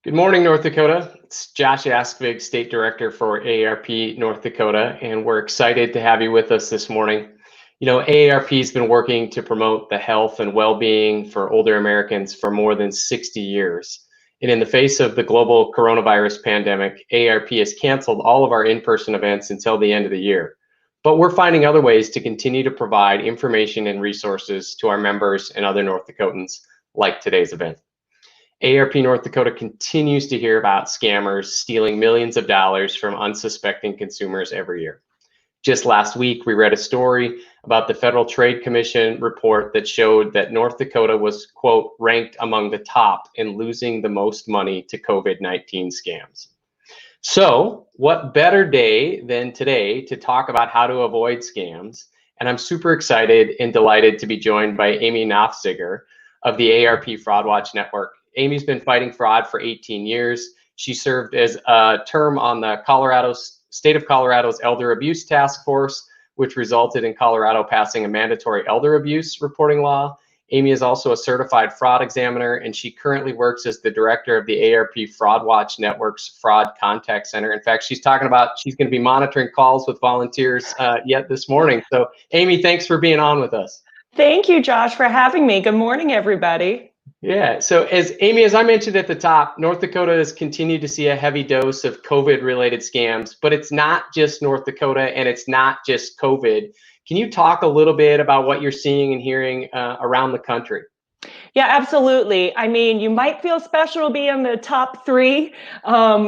Good morning, North Dakota. It's Josh Askvig, State Director for AARP North Dakota, and we're excited to have you with us this morning. You know, AARP has been working to promote the health and well-being for older Americans for more than 60 years. And in the face of the global coronavirus pandemic, AARP has canceled all of our in-person events until the end of the year. But we're finding other ways to continue to provide information and resources to our members and other North Dakotans, like today's event. AARP North Dakota continues to hear about scammers stealing millions of dollars from unsuspecting consumers every year. Just last week, we read a story about the Federal Trade Commission report that showed that North Dakota was, quote, ranked among the top in losing the most money to COVID-19 scams. So what better day than today to talk about how to avoid scams? And I'm super excited and delighted to be joined by Amy Nofziger of the AARP Fraud Watch Network. Amy's been fighting fraud for 18 years. She served as a term on the state of Colorado's Elder Abuse Task Force, which resulted in Colorado passing a mandatory elder abuse reporting law. Amy is also a certified fraud examiner, and she currently works as the director of the AARP Fraud Watch Network's Fraud Contact Center. In fact, she's talking about she's going to be monitoring calls with volunteers yet this morning. So, Amy, thanks for being on with us. Thank you, Josh, for having me. Good morning, everybody. Yeah, so as I mentioned at the top, North Dakota has continued to see a heavy dose of COVID-related scams, but it's not just North Dakota and it's not just COVID. Can you talk a little bit about what you're seeing and hearing around the country? Yeah, absolutely. I mean, you might feel special to be in the top three.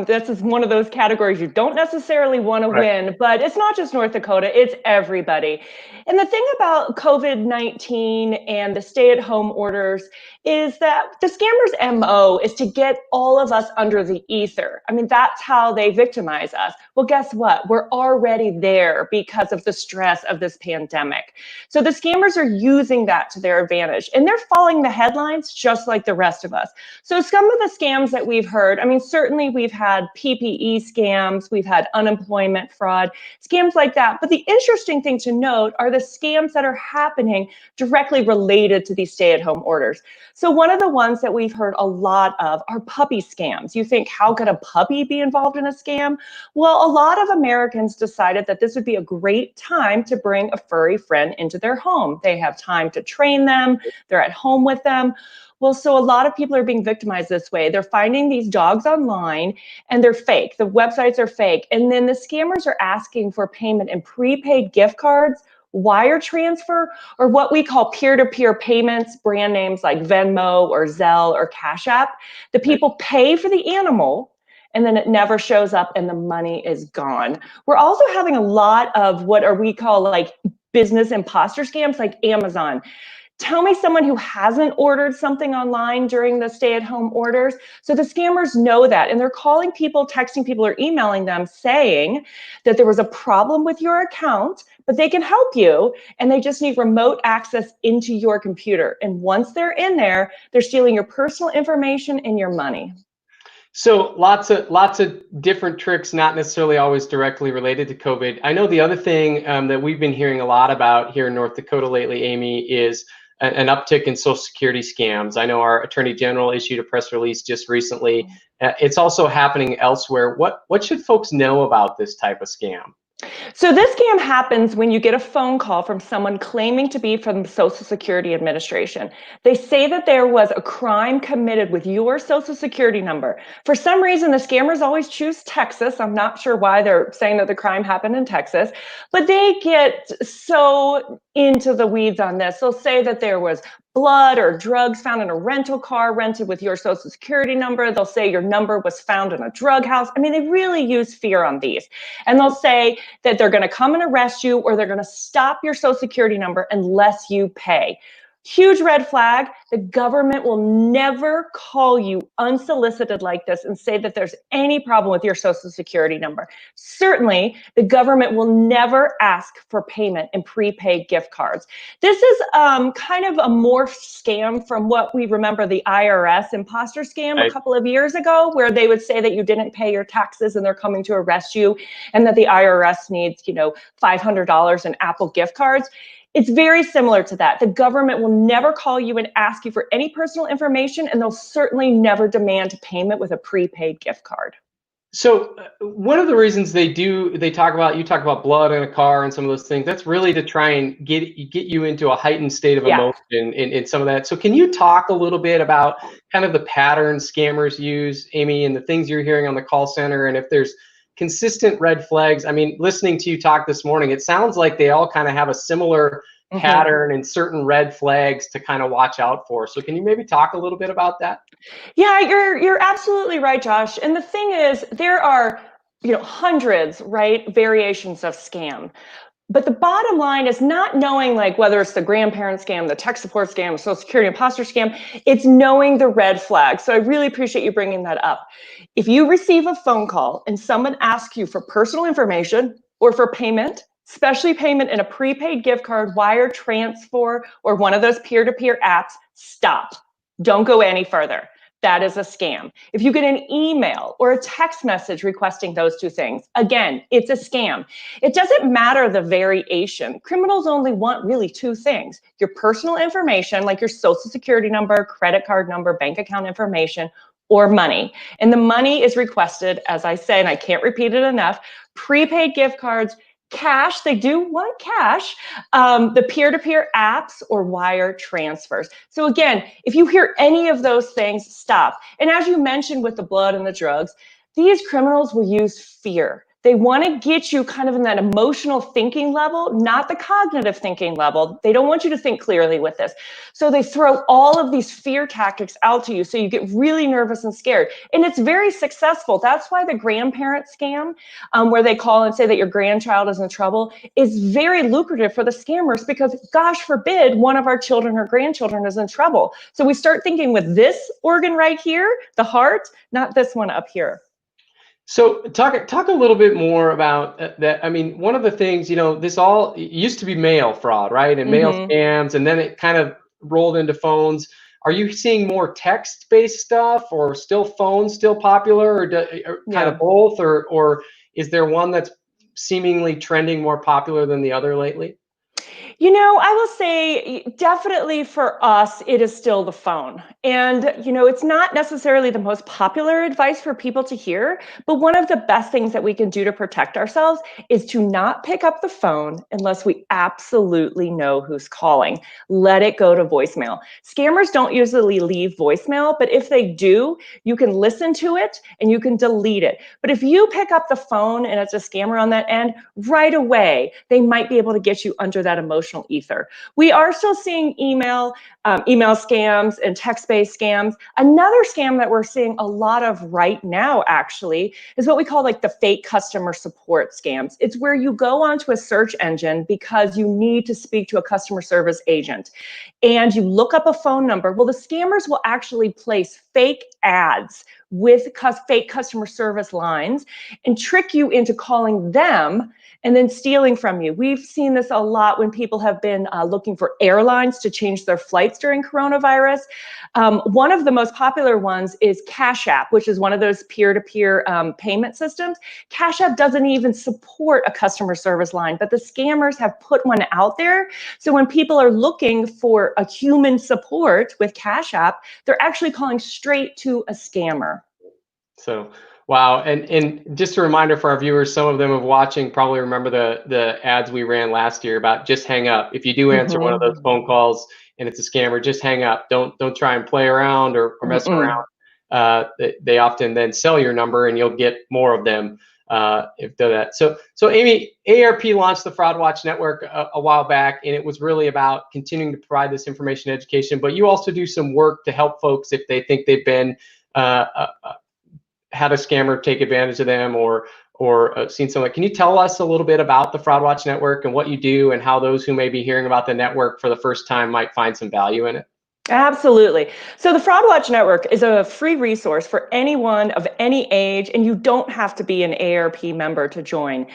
This is one of those categories you don't necessarily want to win, but it's not just North Dakota, it's everybody. And the thing about COVID-19 and the stay-at-home orders is that the scammers' MO is to get all of us under the ether. I mean, that's how they victimize us. Well, guess what? We're already there because of the stress of this pandemic. So the scammers are using that to their advantage, and they're following the headlines just like the rest of us. So some of the scams that we've heard, I mean, certainly we've had PPE scams, we've had unemployment fraud, scams like that. But the interesting thing to note are the scams that are happening directly related to these stay-at-home orders. So one of the ones that we've heard a lot of are puppy scams. You think, how could a puppy be involved in a scam? Well, a lot of Americans decided that this would be a great time to bring a furry friend into their home. They have time to train them, they're at home with them. Well, so a lot of people are being victimized this way. They're finding these dogs online and they're fake. The websites are fake. And then the scammers are asking for payment in prepaid gift cards, wire transfer, or what we call peer-to-peer payments, brand names like Venmo or Zelle or Cash App. The people pay for the animal and then it never shows up and the money is gone. We're also having a lot of what we call like business imposter scams, like Amazon. Tell me someone who hasn't ordered something online during the stay-at-home orders. So the scammers know that, and they're calling people, texting people, or emailing them saying that there was a problem with your account, but they can help you, and they just need remote access into your computer. And once they're in there, they're stealing your personal information and your money. So lots of different tricks, not necessarily always directly related to COVID. I know the other thing that we've been hearing a lot about here in North Dakota lately, Amy, is an uptick in Social Security scams. I know our Attorney General issued a press release just recently. It's also happening elsewhere. What should folks know about this type of scam? So this scam happens when you get a phone call from someone claiming to be from the Social Security Administration. They say that there was a crime committed with your Social Security number. For some reason, the scammers always choose Texas. I'm not sure why they're saying that the crime happened in Texas, but they get so into the weeds on this. They'll say that there was blood or drugs found in a rental car rented with your Social Security number. They'll say your number was found in a drug house. I mean, they really use fear on these. And they'll say that they're going to come and arrest you or they're going to stop your Social Security number unless you pay. Huge red flag. The government will never call you unsolicited like this and say that there's any problem with your Social Security number. Certainly, the government will never ask for payment in prepaid gift cards. This is kind of a morph scam from what we remember the IRS imposter scam a couple of years ago, where they would say that you didn't pay your taxes and they're coming to arrest you, and that the IRS needs, $500 in Apple gift cards. It's very similar to that. The government will never call you and ask you for any personal information, and they'll certainly never demand payment with a prepaid gift card. So one of the reasons you talk about blood in a car and some of those things, that's really to try and get you into a heightened state of Yeah. emotion in some of that. So can you talk a little bit about kind of the patterns scammers use, Amy, and the things you're hearing on the call center, and if there's consistent red flags? I mean, listening to you talk this morning, it sounds like they all kind of have a similar pattern and certain red flags to kind of watch out for. So can you maybe talk a little bit about that? Yeah, you're absolutely right, Josh. And the thing is, there are, hundreds, right, variations of scam. But the bottom line is not knowing, like, whether it's the grandparent scam, the tech support scam, social security imposter scam. It's knowing the red flags. So I really appreciate you bringing that up. If you receive a phone call and someone asks you for personal information or for payment, especially payment in a prepaid gift card, wire transfer, or one of those peer-to-peer apps, stop. Don't go any further. That is a scam. If you get an email or a text message requesting those two things, again, it's a scam. It doesn't matter the variation. Criminals only want really two things: your personal information, like your social security number, credit card number, bank account information, or money. And the money is requested, as I say, and I can't repeat it enough, prepaid gift cards, cash, they do want cash, the peer-to-peer apps, or wire transfers. So again, if you hear any of those things, stop. And as you mentioned with the blood and the drugs, these criminals will use fear. They want to get you kind of in that emotional thinking level, not the cognitive thinking level. They don't want you to think clearly with this. So they throw all of these fear tactics out to you, so you get really nervous and scared. And it's very successful. That's why the grandparent scam, where they call and say that your grandchild is in trouble, is very lucrative for the scammers, because gosh forbid one of our children or grandchildren is in trouble. So we start thinking with this organ right here, the heart, not this one up here. So talk a little bit more about that. I mean, one of the things, this all used to be mail fraud, right? And mail scams, and then it kind of rolled into phones. Are you seeing more text-based stuff, or still phones still popular, or kind of both, or is there one that's seemingly trending more popular than the other lately? I will say definitely for us, it is still the phone. And, it's not necessarily the most popular advice for people to hear, but one of the best things that we can do to protect ourselves is to not pick up the phone unless we absolutely know who's calling. Let it go to voicemail. Scammers don't usually leave voicemail, but if they do, you can listen to it and you can delete it. But if you pick up the phone and it's a scammer on that end, right away, they might be able to get you under that emotional ether. We are still seeing email scams and text-based scams. Another scam that we're seeing a lot of right now, actually, is what we call like the fake customer support scams. It's where you go onto a search engine because you need to speak to a customer service agent, and you look up a phone number. Well, the scammers will actually place fake ads with fake customer service lines and trick you into calling them and then stealing from you. We've seen this a lot when people have been looking for airlines to change their flights during coronavirus. One of the most popular ones is Cash App, which is one of those peer-to-peer payment systems. Cash App doesn't even support a customer service line, but the scammers have put one out there. So when people are looking for a human support with Cash App, they're actually calling straight to a scammer. So, wow. And just a reminder for our viewers, some of them of watching probably remember the ads we ran last year about just hang up. If you do answer one of those phone calls and it's a scammer, just hang up. Don't try and play around or mess around. They often then sell your number and you'll get more of them if they're that. So Amy, AARP launched the Fraud Watch Network a while back, and it was really about continuing to provide this information education, but you also do some work to help folks if they think they've been had a scammer take advantage of them or seen something. Can you tell us a little bit about the Fraud Watch Network and what you do, and how those who may be hearing about the network for the first time might find some value in it? Absolutely. So the Fraud Watch Network is a free resource for anyone of any age, and you don't have to be an AARP member to join.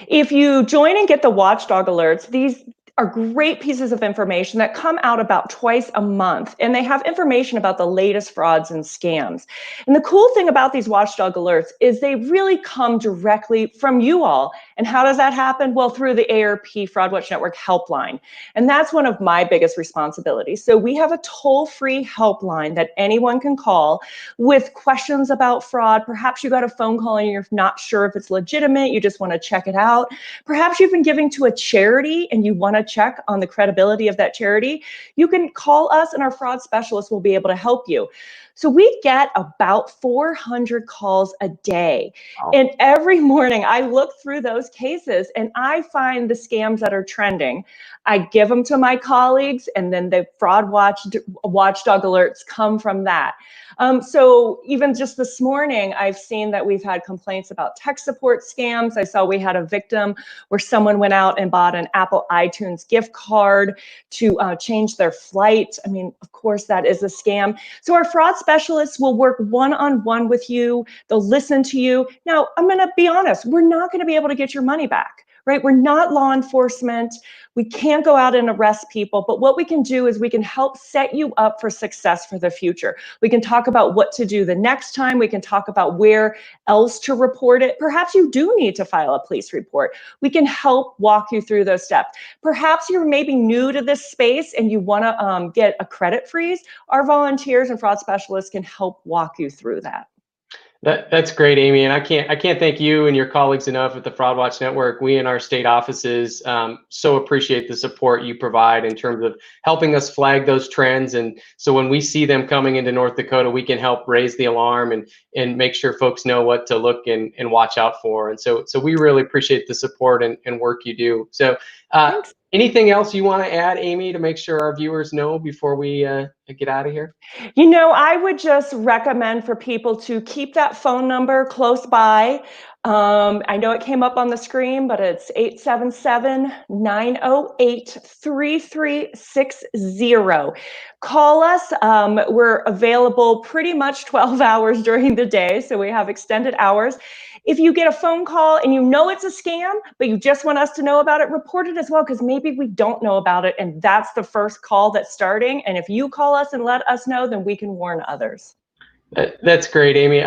If you join and get the watchdog alerts, these are great pieces of information that come out about twice a month, and they have information about the latest frauds and scams. And the cool thing about these watchdog alerts is they really come directly from you all. And how does that happen? Well, through the AARP Fraud Watch Network helpline. And that's one of my biggest responsibilities. So we have a toll-free helpline that anyone can call with questions about fraud. Perhaps you got a phone call and you're not sure if it's legitimate, you just want to check it out. Perhaps you've been giving to a charity and you want to check on the credibility of that charity. You can call us and our fraud specialists will be able to help you. So we get about 400 calls a day. Wow. And every morning I look through those cases and I find the scams that are trending. I give them to my colleagues, and then the fraud watchdog alerts come from that. So even just this morning, I've seen that we've had complaints about tech support scams. I saw we had a victim where someone went out and bought an Apple iTunes gift card to change their flight. I mean, of course, that is a scam. So our fraud specialists will work one-on-one with you. They'll listen to you. Now, I'm going to be honest, we're not going to be able to get your money back, right? We're not law enforcement. We can't go out and arrest people, but what we can do is we can help set you up for success for the future. We can talk about what to do the next time. We can talk about where else to report it. Perhaps you do need to file a police report. We can help walk you through those steps. Perhaps you're maybe new to this space and you want to get a credit freeze. Our volunteers and fraud specialists can help walk you through that. That's great, Amy, and I can't thank you and your colleagues enough at the Fraud Watch Network. We in our state offices so appreciate the support you provide in terms of helping us flag those trends, and so when we see them coming into North Dakota, we can help raise the alarm and make sure folks know what to look and watch out for. And so we really appreciate the support and work you do. So anything else you want to add, Amy, to make sure our viewers know before we get out of here? You know, I would just recommend for people to keep that phone number close by. I know it came up on the screen, but it's 877-908-3360. Call us. We're available pretty much 12 hours during the day, so we have extended hours. If you get a phone call and you know it's a scam, but you just want us to know about it, report it as well, because maybe we don't know about it, and that's the first call that's starting. And if you call us and let us know, then we can warn others. That's great, Amy.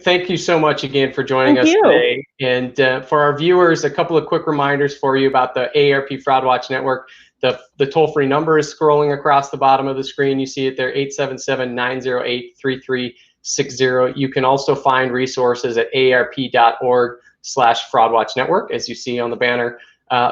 Thank you so much again for joining us today. And for our viewers, a couple of quick reminders for you about the AARP Fraud Watch Network. The toll-free number is scrolling across the bottom of the screen. You see it there, 877-908-3360. You can also find resources at aarp.org/fraudwatchnetwork, as you see on the banner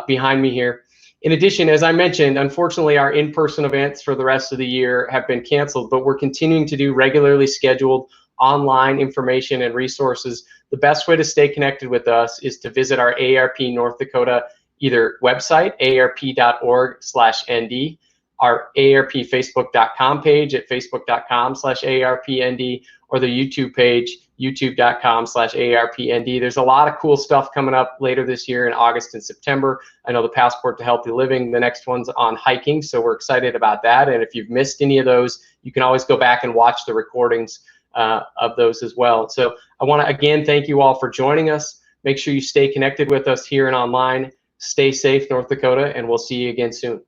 behind me here. In addition, as I mentioned, unfortunately, our in-person events for the rest of the year have been canceled, but we're continuing to do regularly scheduled online information and resources. The best way to stay connected with us is to visit our AARP North Dakota either website, aarp.org/nd, our aarpfacebook.com page at facebook.com/aarpnd, or the YouTube page, youtube.com/aarpnd. There's a lot of cool stuff coming up later this year in August and September. I know the Passport to Healthy Living, the next one's on hiking, so we're excited about that. And if you've missed any of those, you can always go back and watch the recordings of those as well. So I want to again thank you all for joining us. Make sure you stay connected with us here and online. Stay safe, North Dakota, and we'll see you again soon.